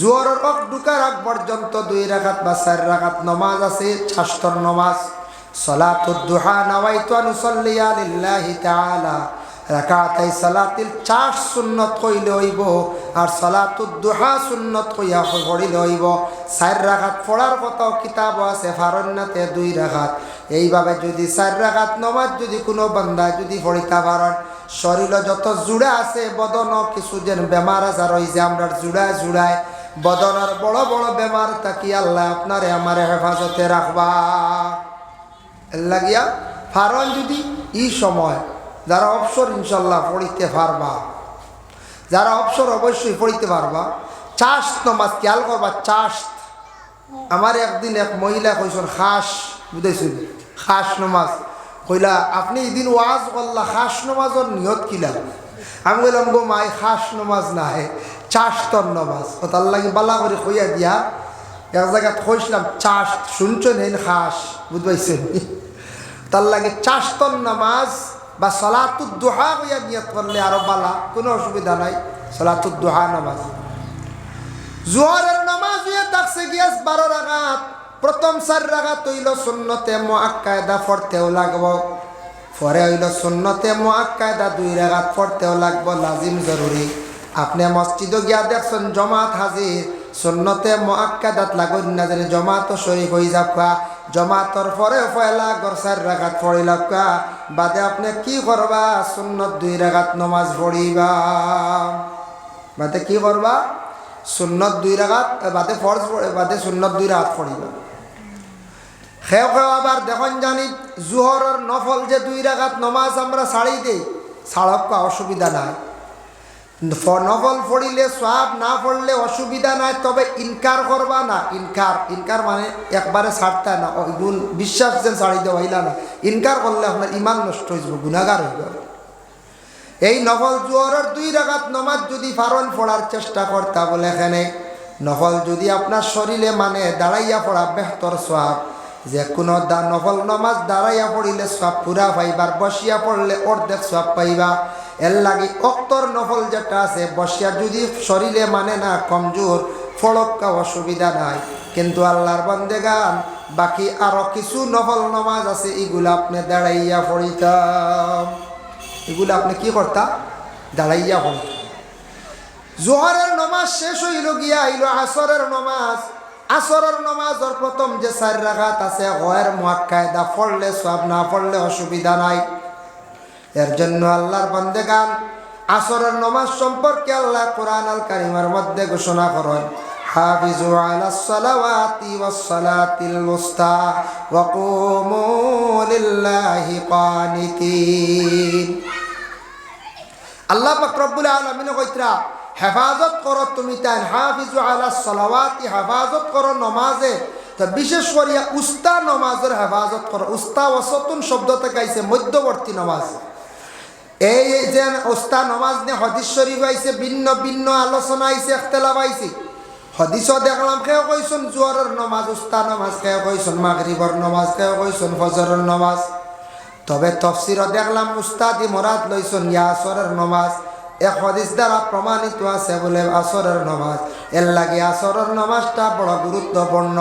জোহরের ওয়াক্ত ঢুকার আগ পর্যন্ত 2 রাকাত বা 4 রাকাত নামাজ আছে, ছাস্তর নামাজ। সালাতুদ দুহা নাওয়াইতু আন উসাল্লিয়া লিল্লাহি তাআলা, রাকাতাই সালাতিল 4 সুন্নত কইলে হইব, আর সালাতুদ দুহা সুন্নত কইয়া পড়িলে হইব। 4 রাকাত পড়ার কথাও কিতাব আছে, ফারন্নাতে 2 রাকাত। এইভাবে যদি 4 রাকাত নামাজ যদি কোনো বান্দা যদি পড়িতে পারেন, শরীরে যত জুড়া আছে বদন কিছু যেন বেমার আজার হইছে আমরা জুড়ায় বদনের বড় বড় বেমার তাকি আল্লাহ আপনারে আমারে হেফাজতে রাখবা। লাগিয়া ফারন যদি এই সময় যারা অবসর ইনশাল্লাহ পড়িতে পারবা, যারা অবসর অবশ্যই পড়িতে পারবা, চাষ্ট নামাজ খেয়াল করবা। চাষ্ট আমার একদিন এক মহিলা কইসন খাস বুঝাইছিল, খাস নামাজ কইলা আপনি এদিন ওয়াজ করলা খাস নামাজের নিয়ত কিলা? আমি বললাম গো মাই খাস নামাজ না হে চাষতর নামাজ। ও তার লাগে বালা করে কইয়া দিয়া এক জায়গায় কইসলাম চাষ শুনছেন হেন খাস বুঝবাইছেন, তার লাগে চাষতর নামাজ বা সালাতুদ দুহা কইয়া নিয়ত করলে আরো বালা, কোনো অসুবিধা নাই। সালাতুদ দুহা নামাজ জোহরের নামাজ হইয়া থাকছে গিয়া 12 রাকাত। প্রথম 4 রাকাত হইল সুন্নতে মুআক্কাদা পড়তেও লাগব, পরে হইল সুন্নতে মুআক্কাদা 2 রাকাত পড়তেও লাগব, লাজিম জরুরি। আপনি মসজিদে গিয়া দেখছেন জমাত হাজির, সুন্নতে মুআক্কাদাত লাগুন না জানি জমাত শরীক হই যাবা, জমাতর পরে পয়লা গর 4 রাকাত পড়িলাকা, বাদে আপনি কি করবা? সুন্নত 2 রাকাত নামাজ পড়িবা। বাদে কি করবা? সুন্নত 2 রাকাত বাদে ফরজ বাদে সুন্নত 2 রাকাত পড়িবা। খেও আবার দেখুন জানি জোহরের নফল যে 2 রাকাত নামাজ আমরা ছাড়ি দেই, ছাড়ক অসুবিধা নাই। নফল পড়িলে সওয়াব, না পড়লে অসুবিধা নাই, তবে ইনকার করবা না। ইনকার মানে একবারে ছাড়তে না, বিশ্বাস যেন ছাড়ি দেওয়া হইলা না। ইনকার করলে আপনার ইমান নষ্ট হয়ে যাবে, গুনাহগার হয়ে যাবে। এই নফল জোহরের 2 রাকাত নামাজ যদি ফারন পড়ার চেষ্টা করতা বলে এখানে নফল যদি আপনার শরীরে মানে দাঁড়াইয়া পড়া বেহতর সওয়াব। যে কোনো নফল নামাজ দাঁড়াইয়া পড়িলে সওয়াব পুরা পাইবার, বসিয়া পড়লে অর্ধেক সওয়াব পাইবা। এর লাগি অক্তর নফল যেটা আছে বসিয়া যদি শরীরে মানে না কমজোর ফড়ক্কা অসুবিধা নাই, কিন্তু আল্লাহর বান্দেগান বাকি আরো কিছু নফল নামাজ আছে এগুলো আপনি দাঁড়াইয়া পড়িতাম, এগুলো আপনি কি করতা? দাঁড়াইয়া পড়িতাম। জোহরের নামাজ শেষ হইল গিয়া আইল আসরের নামাজ। আসরের নামাজের প্রথম যে 4 রাকাত আছে গয়ের মুআক্কাদা পড়লে সওয়াব, না পড়লে অসুবিধা নাই। এর জন্য আল্লাহর বান্দেগান আসরের নামাজ সম্পর্কে আল্লাহ কোরআন আল কারীমের মধ্যে ঘোষণা করেন, হাফিজু আলাস সালাওয়াতি ওয়াস সালাতিল উস্তা ওয়া কুমু লিল্লাহি কানিতিন। আল্লাহ পাক রব্বুল আলামিন কইতরা হেফাজত করো তুমি তাই, হাফিজু আলাস সালাওয়াতি হেফাজত করো নমাজে, তো বিশেষ করিয়া উস্তা নমাজের হেফাজত করো। উস্তা ওয়াসতুন শব্দ থেকে আইছে মধ্যবর্তী নামাজ। এই যে উস্তা নামাজ নিয়ে হাদিস শরীফ আইছে, ভিন্ন ভিন্ন আলোচনা আইছে, ইখতিলাফ আইছে। হাদিসও দেখলাম কেউ কইছেন জোহরের নামাজ উস্তা নামাজ, কেউ কইছেন মাগরিবের নামাজ, কেউ কইছেন ফজরের নামাজ। তবে তাফসীরও দেখলাম উস্তাদি মুরাদ লইছেন ইয়া আসরের নামাজ। এক হাদিস দ্বারা প্রমাণিত আছে বলে আসরের নামাজ। এর লাগে আসরের নামাজটা বড় গুরুত্বপূর্ণ।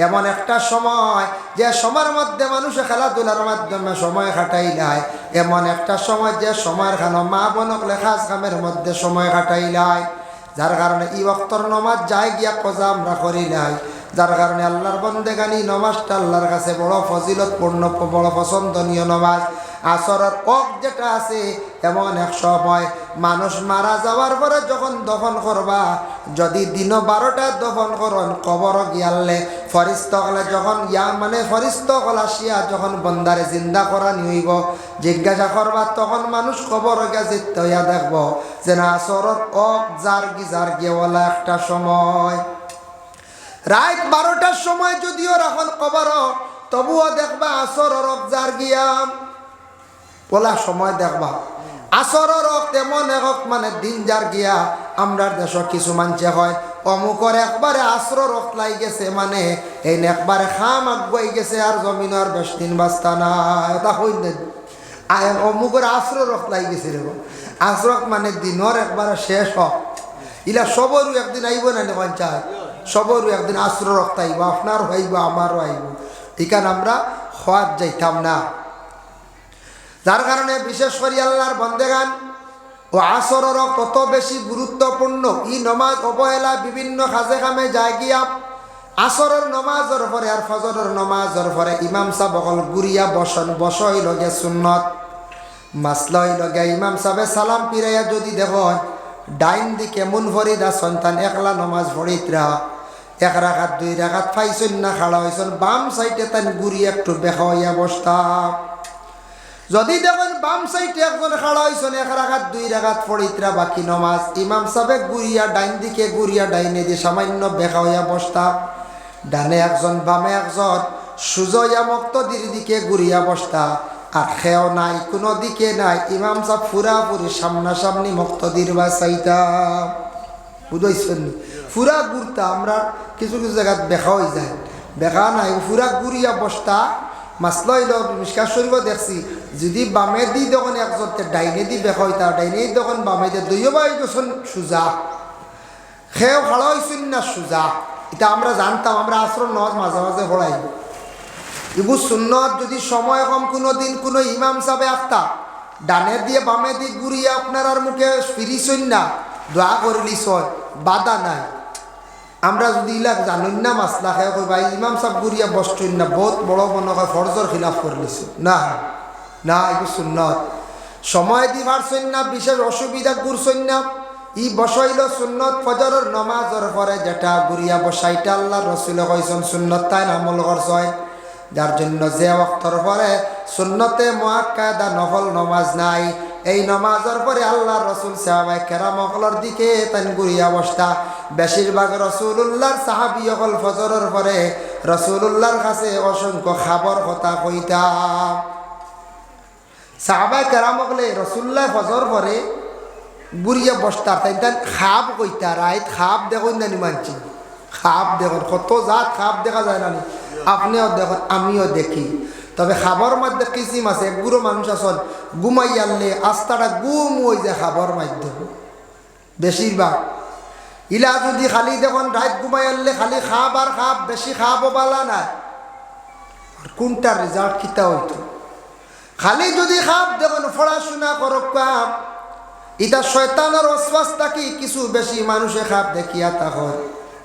এমন একটা সময় যে সময়ের মধ্যে মানুষে খেলাধুলার মাধ্যমে সময় কাটাইলায়, এমন একটা সময় যে সময়ের খানো মা বোনক লেখাজ কামের মধ্যে সময় কাটাইলায়, যার কারণে এই ওয়াক্তর নামাজ যাই গিয়া কজা আমরা করিলাই, যার কারণে আল্লাহর বন্দেগানি নামাজটা আল্লাহর কাছে বড় ফজিলতপূর্ণ, বড় পছন্দনীয় নামাজ। আসরের ওয়াক্ত যেটা আছে এমন এক সময় মানুষ মারা যাওয়ার পরে যখন দফন করবা, যদি দিন 12টায় দফন করন কবর গিয়ালে ফরিস্তাগলে যখন মানে ফরিস্তাগল আসিয়া যখন বন্দারে জিন্দা করা নিইব জিজ্ঞাসা করবা, তখন মানুষ কবর গেছে তৈয়া দেখব যে না আসরের ওয়াক্ত জার্গি ওয়ালা একটা সময়। রাত 12টার সময় যদিও রাখন কবর, তবুও দেখবা আসরের ওয়াক্ত জার্গিয়াম বলা সময় দেখবা। আসরের ওয়াক্ত এমন এক মানে দিন যার গিয়া আমরার দেশ কিছু মানছে হয় অমুকর একবারে আসরের ওয়াক্ত লাই গেছে, মানে এই একবারে খাম আগুয়াই গেছে আর জমিন আর বেশ দিন বাস্তা না, এটা হই না অমুকর আসরের ওয়াক্ত লাই গেছে রে। আসর মানে দিনের একবারে শেষ হোক, ইলা সবরও একদিন আইব না নেওয়ান চায়, সবরও একদিন আশ্র রক্ত আইব, আপনারও আইব আমারও আইব, এখানে আমরা হওয়ার যাইতাম না। যার কারণে বিশেষ করে আল্লাহর বন্দেগান ও আসরের কত বেশি গুরুত্বপূর্ণ। ই নমাজ অবহেলা বিভিন্ন কাজে কামে যায় গিয়া আসরের নমাজের পরে আর ফজরের নমাজের পরে ইমাম সাহেব অকল গুরিয়া বসই লগে সুন্নত মাসলাই লগে ইমাম সাহেব সালাম পিরাইয়া যদি দেখ ডাইন দিকে মন ভরিদা সন্তান একলা নমাজ ভরিতরা 1 রাকাত 2 রাকাত পাইছেন না খাড়া হয়েছেন, বাম সাইডে তাই গুরিয়া একটু বেখা হইয়া বসতা। যদি দেখেন বাম সাইডে একজন খাড়া হয়েছেন 1 রাকাত 2 রাকাত ফরিতরা বাকি নমাজ, ইমাম সাহেব গুরিয়া ডাইন দিকে গুরিয়া ডাইনে দিয়ে সামান্য বেখা হইয়া বসতা। ডানে একজন বামে একজন সুজয়া মুক্তদির দিকে ঘুরিয়া বসতা, আর খেও নাই কোনো দিকে নাই, ইমাম সাহেব পুরাপুরি সামনাসামনি মুক্তদির বাসাইতা। বুঝাইছেন পুরা ঘুরতা, আমরা কিছু কিছু জায়গায় বেখা হয়ে যায়, বেখা নাই পুরা ঘুরিয়া বসতা। মাসলা হইল মিশকাত শরীফ দেখছি, যদি বামে দি তখন একজন ডাইনে দি বেখা হইতা, ডাইনে তখন বামে দিয়ে দুইও বাই গেছেন সুজা, খেও খাড়া হয়েছেন না সুজা। এটা আমরা জানতাম, আমরা আসর নজ মাঝে মাঝে পড়াই। ইবু সুন্নত যদি সময় কম কোনো দিন কোনো ইমাম সাহেব আখতা ডানের দিয়ে বামে দিয়ে ঘুরিয়ে আপনার আর মুখে ফিরিছই না, দোয়া করলিস বাধা নাই। আমরা যদি ইলাক জানুন না মাসলা খেয়ে কই ভাই ইমাম সাহেব ঘুরিয়া বসছেন না, বহুত বড় মনে হয় ফরজর খিলাফ করলিস না, না ইবু সুন্নত সময় দি পারছেন না, বিশেষ অসুবিধা ঘুরছেন না, ই বসাইল সুন্নত ফজরের নমাজের পরে যেটা ঘুরিয়া বসাইটা আল্লাহ রসুল কইছেন সুন্নত তাই আমল করছেন। যার জন্য যে ওয়াক্তর পরে সুন্নতে মুআক্কাদা নফল নমাজ নাই, এই নমাজের পরে আল্লাহ রসুল সাহাবায়ে কেরাম সকলের দিকে তাই ঘুরিয়া বসতা। বেশিরভাগ রসুলুল্লাহর সাহাবী সকল ফজরের পরে রসুলুল্লাহর কাছে অসংখ্য খাবার কথা কইতা। সাহাবায়ে কেরাম সকলে রসুল্লাহ ফজর পরে ঘুরিয়া বসতার, তাই তাই খাপ কইতা রাইত খাপ দেখুন জানি মানছি, খাপ দেখুন কত জাত খাপ দেখা যায় না, আপনিও দেখুন আমিও দেখি। তবে খাবার মধ্যে কিসিম আছে, একগুলো মানুষ আসল ঘুমাই আনলে আস্তাটা গুম হয়ে যায় খাবার মাধ্যমে বেশিরভাগ। ইলা যদি খালি দেখুন রাত ঘুমাই আনলে খালি খাপ আর খাপ, বেশি খাপও পালা না, কোনটার রেজাল্ট কিতা হইতো। খালি যদি খাপ দেখুন পড়াশোনা করক কাপ, এটা শয়তানের ওয়াসওয়াস থাকি কিছু বেশি মানুষে খাপ দেখিয়া থাকে।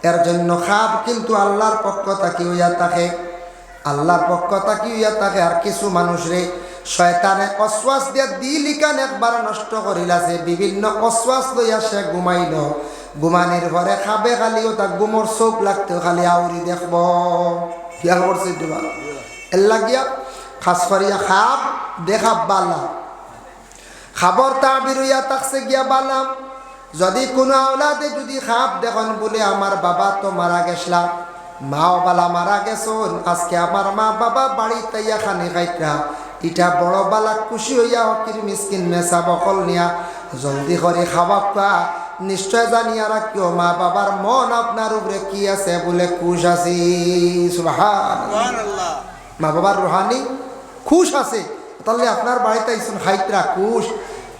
এর জন্য খাপ কিন্তু আল্লাহর পক্ষ থাকি হইয়া থাকে, আল্লাহর পক্ষ থাকি হইয়া থাকে। আর কিছু মানুষরে শয়তানে ওয়াসওয়াস দিয়া দিল ইকান একবার নষ্ট করিলাছে, বিভিন্ন ওয়াসওয়াস লইয়া সে ঘুমাইল, ঘুমানির পরে খাবে খালিও তাক ঘুমোর চোখ লাগতে খালি আউরি দেখব, খেয়াল করছে দিবা এর লাগিয়া খাস করিয়া খাপ দেখা বালা, খাবার তাবির হইয়া থাকছে গিয়া বালাম। যদি কোনো আওলাদে যদি খাপ দেখুন বলে আমার বাবা তো মারা গেছলা, মাও বালা মারা গেছন, আজকে আমার মা বাবা বাড়িতে ইয়া খানি খাইতরা, ইটা বড় বালা খুশি হইয়া হকির মিসকিন মেসা বকল নিয়া জলদি করে খাওয়া খা, নিশ্চয় জানিয়া রাখিও মা বাবার মন আপনার উপরে কি আছে বলে খুশ আছি। সুবহানাল্লাহ, মা বাবার রুহানি খুশ আছে, তাহলে আপনার বাড়িতে আইসুন খাইতরা খুশ,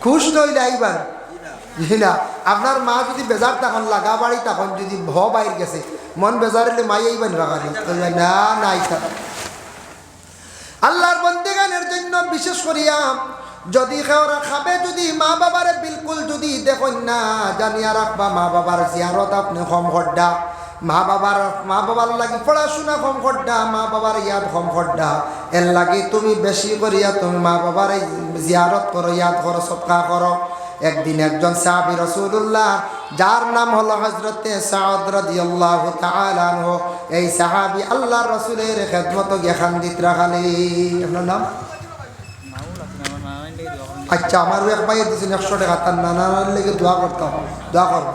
খুশ নইলে আইবার না। আপনার মা যদি বেজার তখন লাগা বাড়ি তখন যদি বাইর গেছে মন বেজারিলে মাই আইবেন বাগানি না নাই। আল্লাহর বন্দেগানের জন্য বিশেষ করিয়া যদি খেওরা খাবে, যদি মা বাবারে বিলকুল যদি দেখুন না, জানিয়া রাখবা মা বাবার জিয়ারত আপনি কম খড্ডা, মা বাবার লাগি পড়াশোনা কম খড্ডা, মা বাবার ইয়াদ কম খড্ডা, এর লাগি তুমি বেশি করিয়া তুমি মা বাবার জিয়ারত করো, ইয়াদ করো, সৎকা করো। একদিন একজন সাহাবী রাসূলুল্লাহ যার নাম হলো হযরতে সাদ রাদিয়াল্লাহু তাআলা আনহু, এই সাহাবী আল্লাহর রাসূলের খেদমত গিয়াখান দিত রাখালি। আপনার নাম? আচ্ছা, আমার এক ভাই দিয়েছেন 100 টাকা, তার নানার লেগে দোয়া করতাম, দোয়া করব।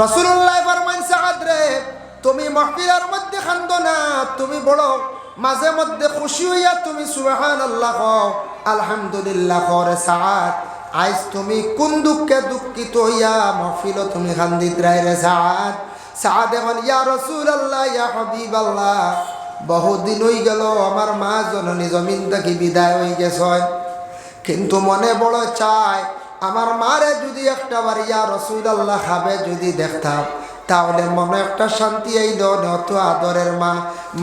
রাসূলুল্লাহ ফরমান সাদ রে তুমি মাহফিলের মধ্যে কান্দো না, তুমি বড় মাঝে মধ্যে খুশি হইয়া তুমি সুবহানাল্লাহ কও, আলহামদুলিল্লাহ কও রে সাদ। আজ তুমি কোন দুঃখে দুঃখিত হইয়া মাহফিল তুমি কান্দিত রাই রে সাদ? সাদ এখন ইয়া রাসূলুল্লাহ ইয়া হাবিবাল্লাহ, বহুদিন হই গেল আমার মা জননী জমিন থেকে বিদায় হয়ে গেছে, কিন্তু মনে বড় চায় আমার মারে যদি একটা বার ইয়া রাসূলুল্লাহ খাবে যদি দেখতাম, তাহলে মনে একটা শান্তি আইল। নত আদরের মা,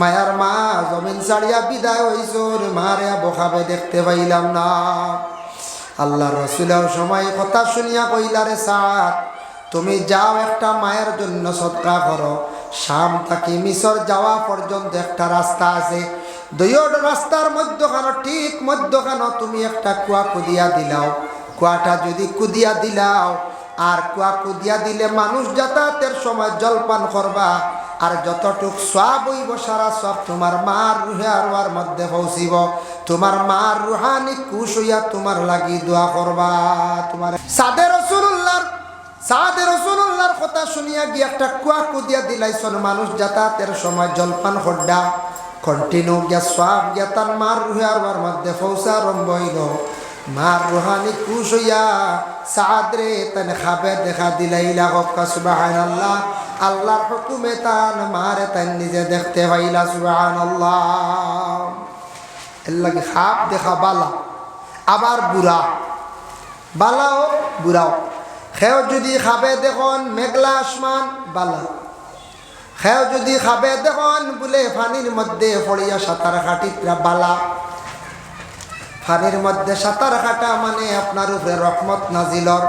মায়ার মা জমিন ছাড়িয়া বিদায় হইছ, মারে বখাবে দেখতে পাইলাম না। আল্লাহ রসুলের সময় কথা শুনিয়া কইলারে সাদ, তুমি যাও একটা মায়ের জন্য সদকা করো। শাম থাকি মিশর যাওয়া পর্যন্ত একটা রাস্তা আছে, দুইটা রাস্তার মধ্যখানো ঠিক মধ্যখানো তুমি একটা কুয়া কুদিয়া দিলাও। কুয়াটা যদি কুদিয়া দিলাও, আর কুয়া কুদিয়া দিলে মানুষ যাতায়াতের সময় জলপান করবা, আর যতটুক সওয়াব হইব সারা সব তোমার মার রুহে আরওয়ার মধ্যে পৌঁছিব। তোমার মার রুহানি খুশ হইয়া তোমার লাগি দোয়া করবা। তোমার সাদে রাসূলুল্লাহর কথা শুনিয়া গিয়ে একটা কুয়া কুদিয়া দিলাইছন, মানুষ যাতায়াতের সময় জলপান খড্ডা কন্টিনিউ গিয়া সওয়াব গিয়া তার মার রুহে আরওয়ার মধ্যে পৌঁছা আরম্ভ হইল। মার রুহানি খুশ হইয়া সাদরে তান খাবে দেখা দিলাইলা। হক্কা সুবহানাল্লাহ, আল্লাহর হুকুমে তান মারে তান নিজে দেখতে পাইলা। সুবহানাল্লাহ। এর লাগে খাপ দেখা বালা, আবার বুড়া, বালাও বুড়াও। খেও যদি খাবে দেখুন মেঘলা আসমান বালা, খেও যদি খাবে দেখুন বলে পানির মধ্যে পড়িয়া সাঁতার কাটিতরা বালা। পানির মধ্যে সাঁতার কাটা মানে আপনার উপরে রহমত নাজিলর,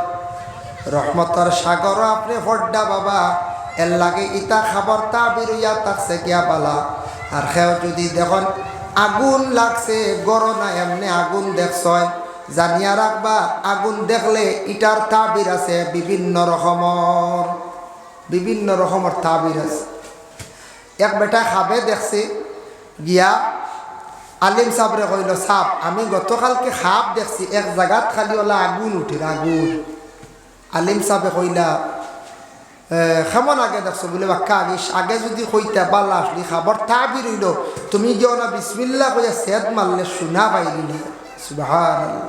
রহমতর সাগর আপনি ফড্ডা বাবা। এর লাগে ইতা খাবার তা বেরোইয়া থাকছে গিয়া বালা। আর খেও যদি দেখুন আগুন লাগছে গরো না এমনি আগুন দেখছ, জানিয়া রাখবা আগুন দেখলে ইটার তাবির আছে বিভিন্ন রকমের তাবির আছে। এক বেটা খাবে দেখছে গিয়া আলিম সাবরে কইল, সাপ আমি গতকালকে খাপ দেখছি এক জায়গাত খালি ওলা আগুন উঠির আগুন। আলিম সাহেবে কইলা কেমন আগে দেখছো বলে বাক্কা আগে যদি কইতা বাল্লা আসলি খাবার তাবির হইল, তুমি গিয়েও না বিসমিল্লাহ কইয়া সেদ মারলে শোনা পাইলি। সুবহানাল্লাহ,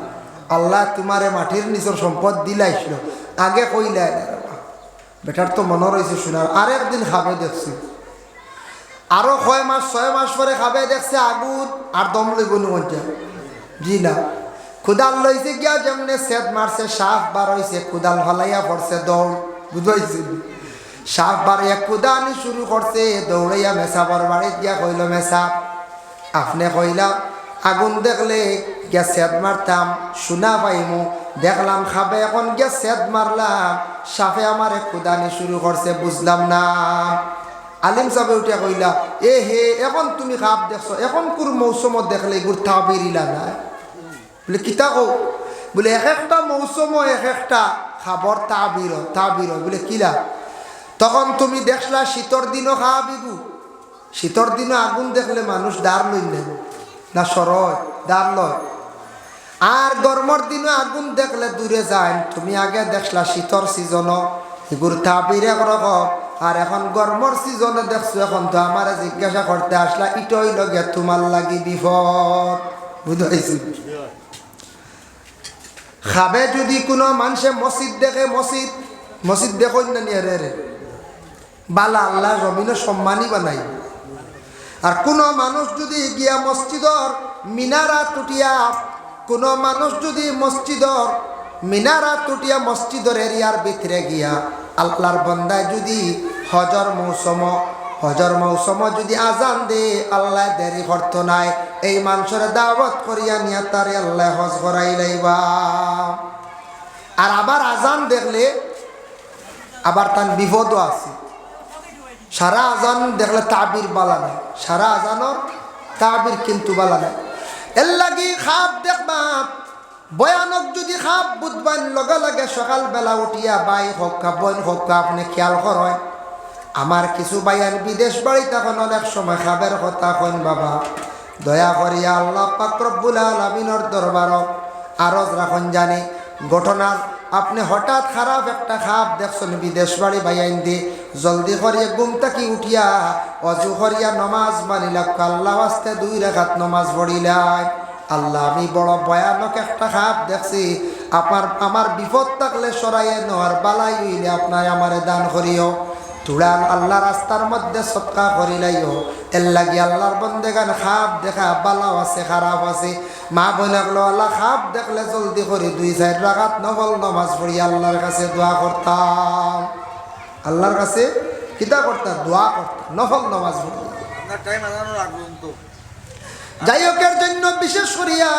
আল্লাহ তোমারে মাটির নিচর সম্পদ দিলাইছিল, আগে কইলা বেটার তো মনে রয়েছে শোনার। আর একদিন খাবে দেখছি, আরো 6 মাস পরে খাবে দেখছে আগুন, আর দম লইবনি মঞ্চা জি না। খুদাল লইছে গিয়া যেমনে সেদ মারছে, সাপ বার হইছে, খুদাল ভালাইয়া পড়ছে দৌড়, বুঝাইছে সাপ বাড়িয়া কুদানি শুরু করছে, দৌড়াইয়া মেসাবর বাড়িত গিয়া কইল, মেসাব আপনি কইলা আগুন দেখলে গিয়া সেদ মারতাম, শোনা পাইমু, দেখলাম খাবে, এখন গিয়া সেদ মারলাম, সাপে আমারে কুদানি শুরু করছে, বুঝলাম না। আলিম সাহেব উঠিয়া কইলা, এ হে এখন তুমি খাপ দেখছো, এখন কোন মৌসুমত দেখলে এগুর তাবিরিলা না বলে কিতা কো বলে এক একটা মৌসুম এক একটা খাবার তাবির বলে কিলা। তখন তুমি দেখলা শীতর দিনও খাওয়া বিবু, শীতর দিনও আগুন দেখলে মানুষ দাঁড় লই নেন না সরয় দাঁড় লয়, আর গরমের দিনও আগুন দেখলে দূরে যায়। তুমি আগে দেখলা শীতর সিজনও এগুর তাবির একরকম, আর এখন গরমের সিজনে দেখছো, এখন তো আমার জিজ্ঞাসা করতে আসলা ইটই লগে তোমার লাগি বিপদ, বুঝাইছি। খাবে যদি কোনো মানুষে মসজিদ দেখে, মসজিদ দেখুন না নিয়ে রে বালা, আল্লাহ জমিনে সম্মানই বানাই। আর কোনো মানুষ যদি গিয়া মসজিদর মিনারা টুটিয়া, কোনো মানুষ যদি মসজিদর মিনারা টুটিয়া মসজিদর এরিয়ার ভিতরে গিয়া আল্লাহর বান্দায় যদি হজর মৌসুম যদি আজান দে, আল্লাহ দেরি করতো নাই, এই মানুষের দাওয়াত করিয়া নিয়া তারে আল্লাহ হজ করাই লাইবা। আর আবার আজান দেখলে আবার তার বিপদও আছে। সারা আজান দেখলে তাবির বালা নাই, সারা আজানোর তাবির কিন্তু বালা নাই। এর লাগি খাপ দেখবা ভয়ানক যদি খাপ বুধবান লগে লগে সকালবেলা উঠিয়া বাই হক্কা বইন হক্কা আপনি খেয়াল করেন। আমার কিছু বাইয়ান বিদেশ বাড়ি তখন অনেক সময় খাবের কথা কইন, বাবা দয়া করিয়া আল্লাহ পাক রব্বুল আলামিনের দরবারও আরজ রাখুন জানি ঘটনার আপনি হঠাৎ খারাপ একটা খাপ দেখছেন বিদেশ বাড়ি বাইয়াইন দি, জলদি করিয়া ঘুম থাকি উঠিয়া অজু করিয়া নমাজ বানিলাম, আল্লাহ আস্তে 2 রাকাত নমাজ পড়িলাই। আল্লাহ আমি বড় ভয়ানক একটা খাপ দেখছি, আমার বিপদ থাকলে সরাইয়ে নেওয়ার বালাই হইলে আপনার আমারে দান করিও। তুড়া আল্লাহ রাস্তার মধ্যে সৎকা করিলাইও এর লাগি আল্লাহর বন্দেগান খাপ দেখা বালাও আছে খারাপ আছে। মা বলে গেল আল্লাহ খাপ দেখলে জলদি করে 2-4 রাকাত নফল নামাজ পড়ি আল্লাহর কাছে দোয়া করতাম। আল্লাহর কাছে কিতা করতাম? দোয়া করতাম, নফল নামাজ পড়ি। যাই হোক, এর জন্য বিশেষ করিয়া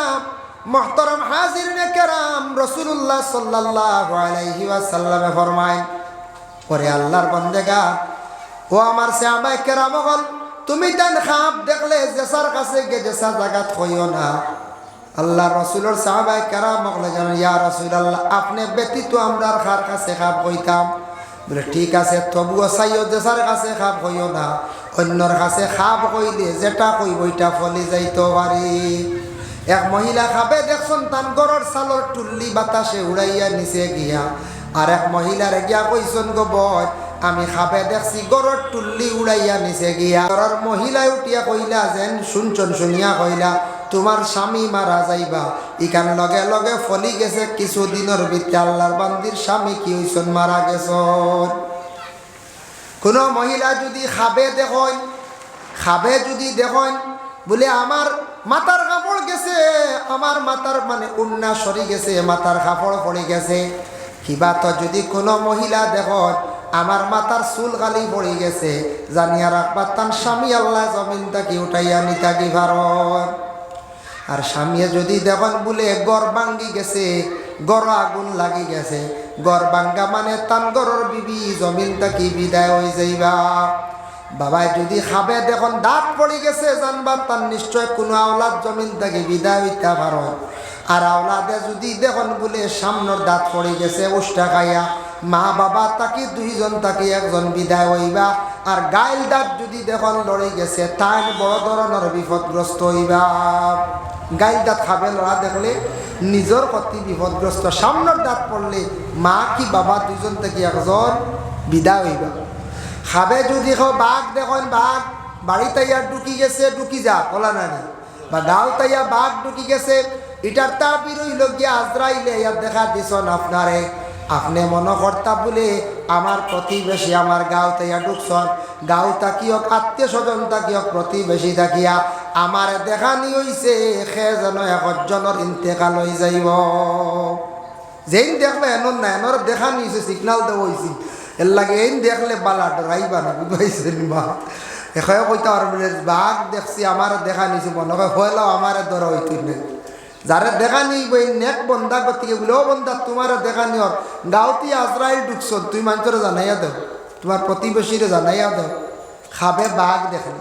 মুহতারাম হাজিরিনে কেরাম, রাসূলুল্লাহ সাল্লাল্লাহু আলাইহি ওয়াসাল্লামে ফরমায়, পরে আল্লাহর বান্দেগা ও আমার সাহাবায়ে কেরাম হল, তুমি দেন খাপ দেখলে জেসার কাছে গে জেসা জায়গাত হইও না। আল্লাহ রাসূলের সাহাবায়ে কেরাম বলে জানেন, ইয়া রাসূলুল্লাহ আপনি ব্যতীত আমরা কার কাছে খাপ হইতাম? বলে ঠিক আছে, তবুও চাইও জেসার কাছে খাপ হইও না, অন্যর কাছে খাপ হইলে যেটা কইব ওইটা ফলি যাইতে পারি। এক মহিলা খাবে দেখছেন তান গরর সালর টুল্লি বাতাসে উড়াইয়া নিচে গিয়া, আর এক মহিলার গিয়া কইসন গো বয় আমি খাবে দেখছি গরর টুল্লি উড়াইয়া নিচে গিয়া। গরর মহিলায় উঠিয়া কইলা, যেন শুনছন শুনিয়া কইলা তোমার স্বামী মারা যাইবা। ইখান লগে লগে ফলি গেছে কিছুদিনের ভিতরে আল্লাহর বান্দির স্বামী কি হইছন? মারা গেছন। কোন মহিলা যদি খাবে দেখেন বলে আমার মাথার কাপড় গেছে, আমার মাথার মানে উন্না সরি গেছে, মাথার কাপড় পড়ে গেছে, কিবা তো যদি কোনো মহিলা দেখেন আমার মাথার চুল গালি পড়ে গেছে, জানিয়া রাখবার তার স্বামী আল্লাহ জমিন তাকে উঠাইয়া নিতাকি ভারত। আর স্বামীয়ে যদি দেখেন বলে গড় ভাঙ্গি গেছে, গড় আগুন লাগি গেছে, গড় ভাঙ্গা মানে তান গড়র বিবি জমিন তাকি বিদায় হয়ে যাইবা। বাবাই যদি খাবে দেখুন দাঁত পড়ে গেছে, জানবা তার নিশ্চয় কোনো আওলাদ জমিন থেকে বিদায় হইতে পারো। আর আওলাদে যদি দেখুন বলে সামনের দাঁত পড়ে গেছে উষ্টা খাইয়া, মা বাবা তাকে 2 জন তাকে 1 জন বিদায় হইবা। আর গাইল দাঁত যদি দেখুন লড়ে গেছে তাই বড় ধরনের বিপদগ্রস্ত হইবা। গাইল দাঁত খাবে লড়া দেখলে নিজের প্রতি বিপদগ্রস্ত, সামনের দাঁত পড়লে মা কি বাবা 2 জন থেকে 1 জন বিদায় হইবা। খাবে যদি বাঘ দেখুন, বাঘ বাড়ি তাইয়া ঢুকি গেছে, ঢুকি যা বলা নানি, বা গাঁও তাইয়া বাঘ ঢুকি গেছে, এটার তাবির হইল গিয়া আজরাইলে ইয়ার দেখা দিছন আপনারে। আপনি মনে কর্তা বলে আমার প্রতিবেশী আমার গাঁও তাইয়া ঢুকছন, গাঁও তাকিয়ক আত্মীয় স্বজন তাকিয়ক প্রতিবেশী তাকিয়া আমার দেখানি হইছে সে যেন 1 জনের ইন্তেকাল হয়ে যাইব। যেই দেখবে এনর না এনর দেখানি হয়েছে, সিগনাল দেওয়া হয়েছি, এর লাগে এই দেখলে বালা ডরাইবা না, বুঝাইছেন মা এখানে কইতে আর বলে বাঘ দেখছি আমার দেখা নিছি, মনে হয় হইলেও আমার ধরা হইতে নেই। যারে দেখা নিব এই নেক বন্ধা করতে বলে ও বন্ধা তোমার দেখা নিওর গাঁওতি আজরাইল ঢুকছ, তুই মানুষের জানাইয়া দেও, তোমার প্রতিবেশীরে জানাইয়া দেও। খাবে বাঘ দেখেন।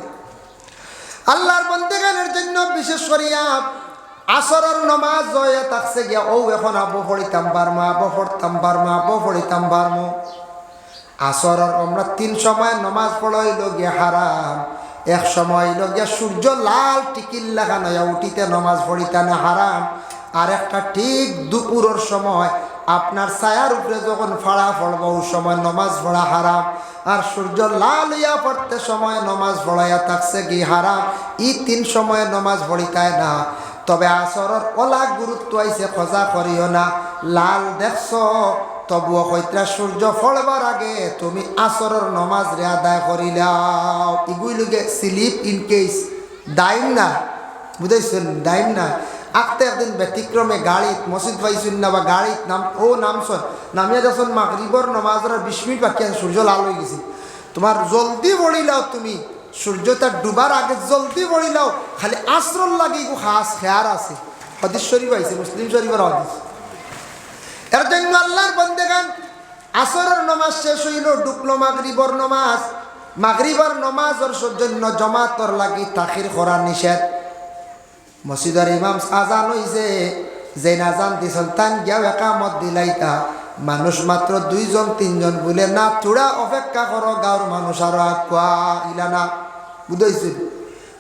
আল্লাহর বন্দেগানের জন্য বিশেষ করিয়া আসরের নমাজ জয়া থাকছে গিয়া ও এখন আবো পড়িতাম পারমা, আবো পড়তাম পারমা, আবো পড়িতাম পারমো। আসরের আমরা 3 সময় নমাজ পড়াইল গিয়া হারাম, 1 সময় হইল গিয়া সূর্য লাল টিকিল লাগানো উঠিতে নমাজ পড়িতে না হারাম, আর একটা ঠিক দুপুরের সময় আপনার ছায়ার উপরে যখন ফাড়া পড়ব ওই সময় নমাজ পড়া হারাম। আর সূর্য লাল হইয়া পড়তে সময় নমাজ পড়াইয়া থাকছে কি হারাম। 3 সময় নমাজ পড়িতায় না। তবে আসরের ওলা গুরুত্ব আইছে, খোঁজা করিও না। লাল দেখছ তবুও কইত্রা সূর্য ফলবার আগে তুমি আসরের নমাজ রে আদায় করিলাও। এগুলি লোকে স্লিপ ইন কেস দাইম না, বুঝাইছেন দাইম না। আঁকতে একদিন ব্যতিক্রমে গাড়িত মসজিদ পাইছেন না বা গাড়িত নামছন, নামিয়া যখন মাগরিবর নমাজের 20 মিনিট বাকি আছে, সূর্য লাল হয়ে গেছে, তোমার জলদি বড়িলাও, তুমি সূর্য তার ডুবার আগে জলদি বড়িলাও, খালি আসরর লাগে খাস খেয়ার আছে। হাদিস শরীফ আইছে, মুসলিম শরীফের হাদিস। এর জন্য আল্লাহর বান্দেগান আসরের নমাজ শেষ হইল, ঢুকলো মাগরিবর নমাজ। মাগরিবর নমাজের জন্য জমাতর লাগি তাখির করা নিষেধ। মসজিদের ইমাম আজান হইছে, যে আজান দিছেন তান গিয়াও একামত দিলাইতা, মানুষ মাত্র 2 জন 3 জন বলে না তোরা অপেক্ষা করো, গাঁর মানুষ আরো আকুয়া ইলা না, বুঝাইছেন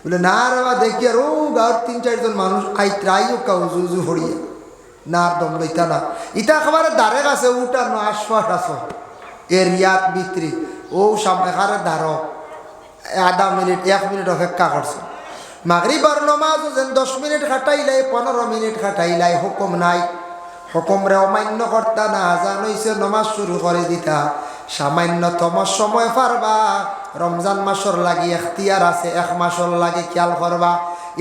বলে না রে দেখি আর ও গাঁর 3-4 জন মানুষ আইত্রাইও কাউ জুজু হরিয়ে না, আর দম লইতা না। ইটা খাবারে দাঁড়ে আছে উঠানো আশফাট আছো এরিয়াত ভিতরি ও সামনে দাঁড়ো 1/2 মিনিট 1 মিনিট অপেক্ষা করছো। মাগরিবার নমাজ যেন 10 মিনিট খাটাইলাই 15 মিনিট খাটাইলাই, হুকুম নাই, হুকুম রে অমান্য করতা না। আজান হইছে নমাজ শুরু করে দিতা, সামান্যতম সময় পারবা রমজান মাসর লাগি এখতিয়ার আছে, 1 মাসর লাগে খেয়াল করবা।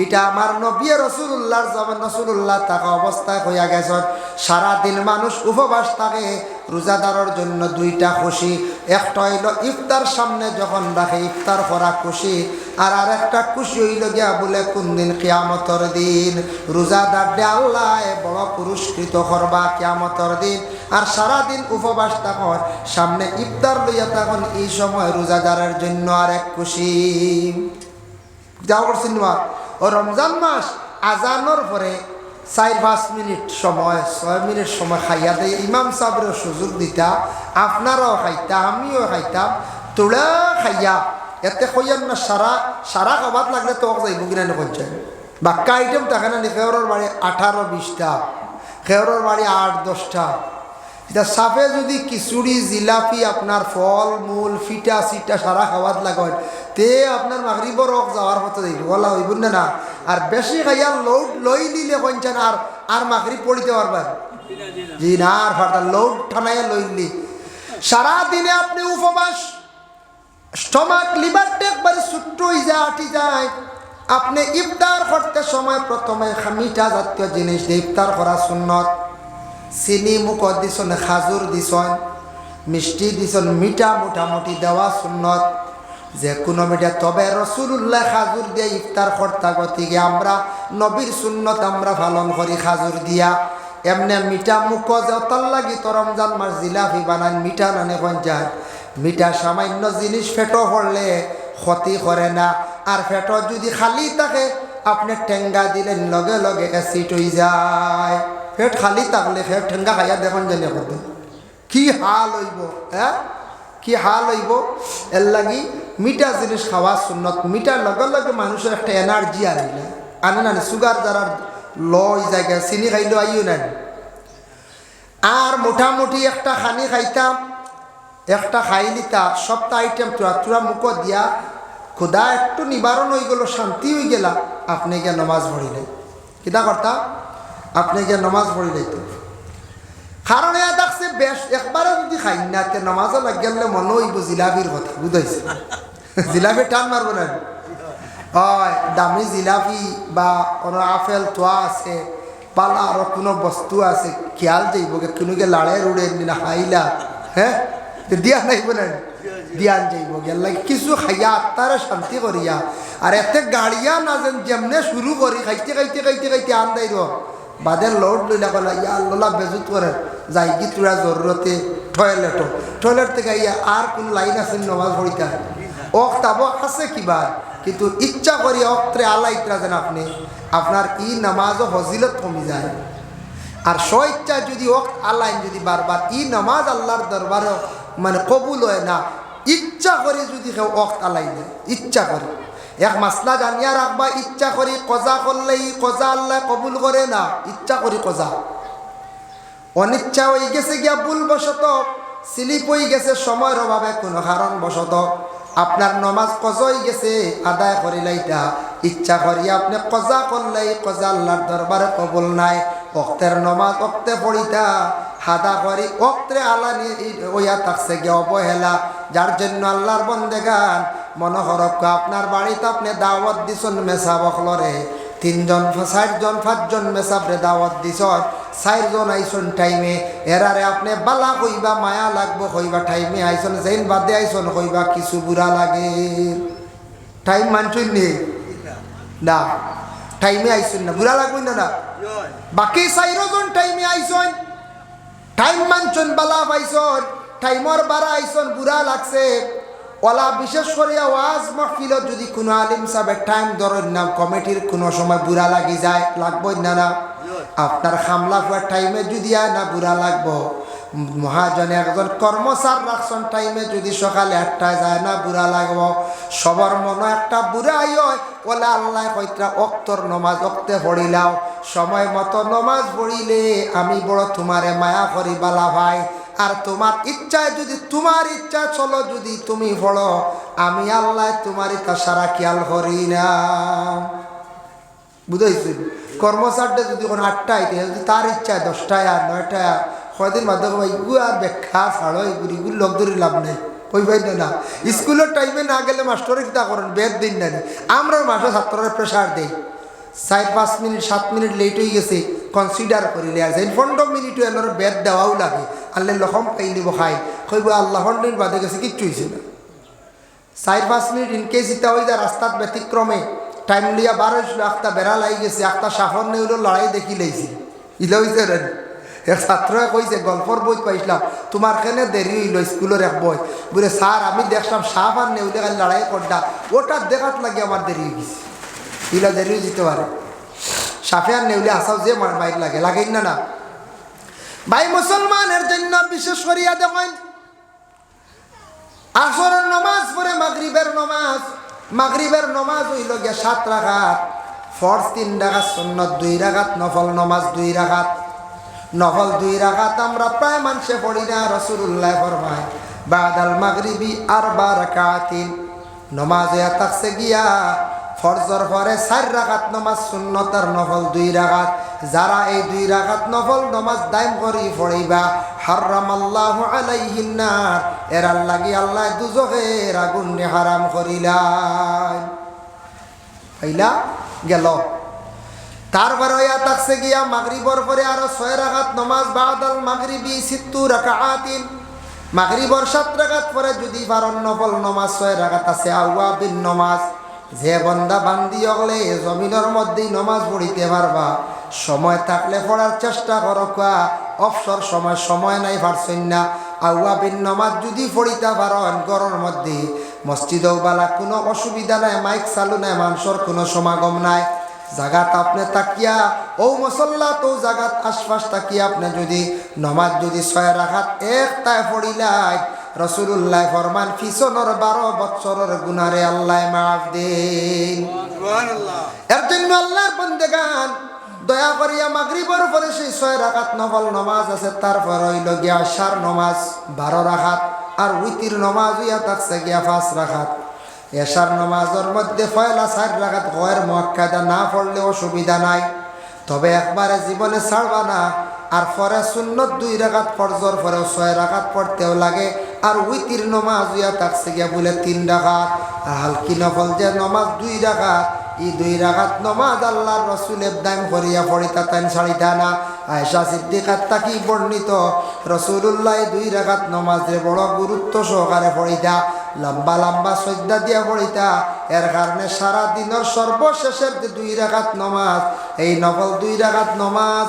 এটা আমার নবী রাসূলুল্লাহর zaman রাসূলুল্লাহ থাকা অবস্থায় হইয়া গেছে। সারাদিন মানুষ উপবাস থাকে, রোজাদারের জন্য 2টা খুশি, একটা হইল ইফতার সামনে যখন রাখে ইফতার করা খুশি, আর আরেকটা খুশি হইল গিয়া বলে কোন দিন কিয়ামতের দিন রোজাদারকে আল্লাহ বড় পুরস্কৃত করবা কিয়ামতের দিন। আর সারাদিন উপবাস থাকন, সামনে ইফতার লইয়া তখন এই সময় রোজাদারের জন্য আরেক খুশি। যাও করছেন ও রমজান মাস আজানোর পরে 4-5 মিনিট সময় 6 মিনিট সময় খাইয়া দেয় ইমাম সাহেবের সুযোগ দিতা, আপনারাও খাইতা আমিও খাইতাম, তোরা খাইয়া এতে কইয়ান না সারা খাবার লাগলে তো যাইব কিনা নকঞ্চাই বাক্কা আইটেম থাকে না। খেয়রের বাড়ি 18-20টা, খেয়রের বাড়ি 8-10টা। এটা সাফে যদি খিচুড়ি জিলাপি আপনার ফল মূল ফিটা সিটা সারা খাওয়াত লাগায় তে আপনার মাগরিবর রক যাওয়ার মতো যাইব বলা হইব না। আর বেশি খাইয়া লোড লই নিলে কঞ্চান আর মাগরিব পড়িতে পারবেন জি না, আর ফাটা লোড ঠানাইয়া লইলি সারাদিনে আপনি উপবাস, স্টমাক লিভারটা একবারে ছোট্ট হয়ে যায় আটি যায়। আপনি ইফতার করতে সময় প্রথমে মিঠা জাতীয় জিনিস দিয়ে ইফতার করা সুন্নত। চিনি মুখ দিছন, খাজুর দিছন, মিষ্টি দিছন, মিঠা মোটামুটি দেওয়া সুন্নত যে কোনো মিঠা। তবে রাসূলুল্লাহ খাজুর দিয়ে ইফতার করতা, গতিকে আমরা নবীর সুন্নত আমরা পালন করি খাজুর দিয়া। এমনি মিঠা মুখ যতল লাগি তো রমজান মাস জিলাপি বানান মিঠা নানে পঞ্চায়েত মিঠা সামান্য জিনিস ফেটো করলে ক্ষতি করে না। আর ফেটো যদি খালি থাকে আপনি ঠেঙ্গা দিলেন লগে লগে অ্যাসিড হয়ে যায়। পেট খালি থাকলে ফের ঠেঙ্গা খাইয়া দেখুন জানিয়া করবেন কি হাল হইব, হ্যাঁ কি হাল হইব। এর লাগি মিঠা জিনিস খাওয়া সুন্নত। মিঠার লগে লগে মানুষের একটা এনার্জি আনে না, সুগার যারা লই জায়গা চিনি খাইলেও আইও না। আর মোটামুটি একটা খানি খাইতাম, একটা খাইলিতা সবটা আইটেম তোরা মুখ দিয়া খুদা একটু নিবারণ হয়ে গেল, শান্তি হয়ে গেলা। আপনি গিয়ে নমাজ পড়িলে কিতা করতা, আপনি গিয়ে নমাজ পড়িলে তো কারণ এ দেখছে বেশ একবারে যদি খাই না তে নমাজও লাগিয়ে মনে হইব জিলাপির কথা বুঝাইছে। জিলাপি টান মারব না, হয় দামি জিলাপি বা কোনো আপেল তোয়া আছে পালা আরো কোনো বস্তু আছে খেয়াল যাইব কোনোকে লাড়ে উড়ে না খাইলা, হ্যাঁ দিয়া নাইব না দিয়ান যাইব গেল কিছু খাইয়া আত্মারে শান্তি করিয়া। আর এতে গাড়িয়া না যেন যেমনে শুরু করি খাইতে খাইতে খাইতে খাইতে আন দেয় বাদের লোড লইলা কলা ইয়া আল্লাহ বেজুত করে যাই কি তোরা জরুরতে টয়লেট থেকে ইয়া আর কোন লাইন আছে নমাজ পড়িতে অক্তাব আছে কিবা, কিন্তু ইচ্ছা করি অক্ত্রে আল্লাহ ইত্রা যেন আপনি আপনার ই নামাজও ফজিলত কমি যায়। আর স্বইচ্ছা যদি অক্ত আল্লাহ যদি বারবার ই নামাজ আল্লাহর দরবারও মানে কবুল হয় না, ইচ্ছা করে যদি কেউ অক্ত আল্লাহ দেয় ইচ্ছা করে এক মাসলা জানিয়া রাখবা, ইচ্ছা করি কজা করলে ই কজা আল্লাহ কবুল করে না, ইচ্ছা করি কজা। অনিচ্ছা হয়ে গেছে গিয়া ভুলবশত স্লিপ হয়ে গেছে সময়ের অভাবে কোনো কারণ বশত আপনার নমাজ কজা হয়ে গেছে আদায় করিলাইটা ইচ্ছা করি আপনি কজা করলেই কজা আল্লাহর দরবারে কবুল নাই। অক্তের নমাজ অক্তে পড়িতা হাদা করি অক্তে আল্লাহ ওইয়া থাকছে গিয়ে অবহেলা, যার জন্য আল্লাহর বন্দেগান মনোহরক আপনার বাড়িতে আপনি দাওয়াত দিছন মেসা বখলরে 3 জন 4 জন 5 জন মেসাবরে দাওয়াত দিছ 4 জন আইসন টাইমে এরারে আপনি বালা কইবা মায়া লাগবো কইবা টাইমে আইসন যেন বাদে আইসন কইবা কিছু বুড়া লাগে। টাইম মানছুন নেই না, টাইমে আইসন না বুড়া লাগবে না। বাকি 4 জন টাইমে আইসন টাইম মানছন বালা পাইছন টাইমর বারা আইসন বুড়া লাগছে। ওলা বিশেষ করে ওয়াজ মাহফিলত যদি কোনো আলিম সাহেবের টাইম ধরেন না কমিটির কোনো সময় বুড়া লাগি যায় লাগবই না আপনার খামলা হওয়ার টাইমে যদি আয় না বুড়া লাগবো। মহাজনে একজন কর্মচার রাখছেন টাইমে যদি সকালে 8টায় যায় না বুড়া লাগবো। সবার মনে একটা বুড়াই হয় ওলা আল্লাহ কইত্রা অক্তর নমাজ অক্তে পড়িলাও সময় মতো নমাজ পড়িলে আমি বড় তোমারে মায়া করি বালা ভাই। আর তোমার ইচ্ছায় যদি তোমার ইচ্ছা চলো যদি তুমি পড়ো আমি আল্লাহ তোমার ইচ্ছা সারা খেয়াল করি না। বুঝাইছি কর্মচারটা যদি কোনো 8টায় যদি তার ইচ্ছায় 10টায় আর 9টায় কয়দিন বাদে ভাই ইগু আর ব্যাখ্যা ছাড়ো এগুলো লোক ধরে লাভ নেই কই ভাই না স্কুলের টাইমে না গেলে মাস্টরে কিতা করেন বেদ দিন না আমরা মাসে ছাত্ররা প্রেশার দেই 4-5 মিনিট 7 মিনিট লেট হয়ে গেছে কনসিডার করিলে আর 15 মিনিট এনার বেদ দেওয়াও লাগে আল্লাহ লখম পাই নিব খাই কইব আল্লাহ দিন বাদে গেছে কিচ্ছু হয়েছে না 4-5 মিনিট ইনকেস ইতা হয়ে যায় রাস্তার ব্যতিক্রমে টাইম লিয়া 12 একটা বেড়া লাগি গেছে একটা সাফর নেই হলো লড়াই দেখি লাইছি ইলা হয়েছে রে এক ছাত্ররা কইছে গল্পর বই পাইছিলাম তোমার কেনে দেরি হইল স্কুলের এক বই বলে স্যার আমি দেখলাম সাপ আর নেউলে খালি লড়াই করটা ওটা দেখাত লাগে আমার দেরি হয়ে গেছে ইলা দেরি হয়ে যেতে পারে সাপে আর নেউলে আসাও যে বাইর লাগে লাগেন না না ভাই মুসলমানের জন্য বিশেষ করিয়া দেখেন আসরের নমাজ পড়ে মাগরিবের নমাজ হইল গিয়া 7 রাকাত ফরজ 3 রাকাত সুন্নাত 2 রাকাত নফল নমাজ 2 রাকাত নফল 2 রাকাত আমরা প্রায় মানুষে পড়ি না রাসূলুল্লাহ ফরমায় বাদাল মাগরিবি 4 রাকাতিন নমাজ হইয়া থাকছে গিয়া ফরজর পরে 4 রাকাত নমাজ সুন্নাত আর নফল 2 রাকাত যারা এই 2 রাকাত নফল নমাজ দাইম করি পড়িবা হারামাল্লাহু আলাইহিন নার এর লাগি আল্লাহ দুজখের আগুন হারাম করিলাই পাইলা গেল তারপরে হইয়া থাকছে গিয়া মাগরিবর পরে আরো 6 রাকাত নমাজ বাদাল মাগরিবি 70 রাকাতিন মাগরিবর 7 রাকাত পরে যদি পারন নফল নমাজ 6 রাকাত আছে আওয়াবিন নমাজ যে বন্দা বান্দি হলে জমিনের মধ্যেই নমাজ পড়িতে পারবা সময় থাকলে পড়ার চেষ্টা করো অবসর সময় নাই পারছেন না আওয়াবিন নমাজ যদি পড়িতে পারেন ঘরের মধ্যে মসজিদেও বালা কোনো অসুবিধা নাই মাইক চালু নাই মানুষের কোনো সমাগম নাই জাগাত আপনি তাকিয়া ও মসল্লা তো জাগাত আশপাশ তাকিয়া আপনি যদি নমাজ যদি 6 রাকাত একটায় পড়িলাই রাসূলুল্লাহ ফরমান পিছনের 12 বছরের গুনারে আল্লাহ মাফ দেন সুবহানাল্লাহ এর জন্য আল্লাহর বান্দাগান দয়া করিয়া মাগরিবের পরে সেই 6 রাকাত নফল নামাজ আছে তারপর হইল গিয়া আশার নামাজ 12 রাকাত আর উইতির নামাজ হইয়া থাকছে গিয়া 5 রাকাত এশার নামাজের মধ্যে পয়লা 4 রাকাত গয়ের মুআক্কাদা না পড়লে অসুবিধা নাই তবে একবারে জীবনে ছাড়বা না আর পরে সুন্নত 2 রাকাত ফরজর পরে 6 রাকাত পড়তেও লাগে আর উইতির নামাজ হইয়া থাকছে গিয়া বলে 3 রাকাত আর হালকি নফল যে নামাজ 2 রাকাত এই 2 রাকাত নামাজ আল্লাহর রাসূলের দাম করিয়া পড়িতা তান ছাড়িতা না আয়েশা সিদ্দিকার তাকি বর্ণিত রাসূলুল্লাহ 2 রাকাত নামাজে বড় গুরুত্ব সহকারে পড়িতা লম্বা লম্বা সজদা দিয়া পড়িতা এর কারণে সারা দিনের সর্বশেষের যে 2 রাকাত নামাজ এই নফল 2 রাকাত নামাজ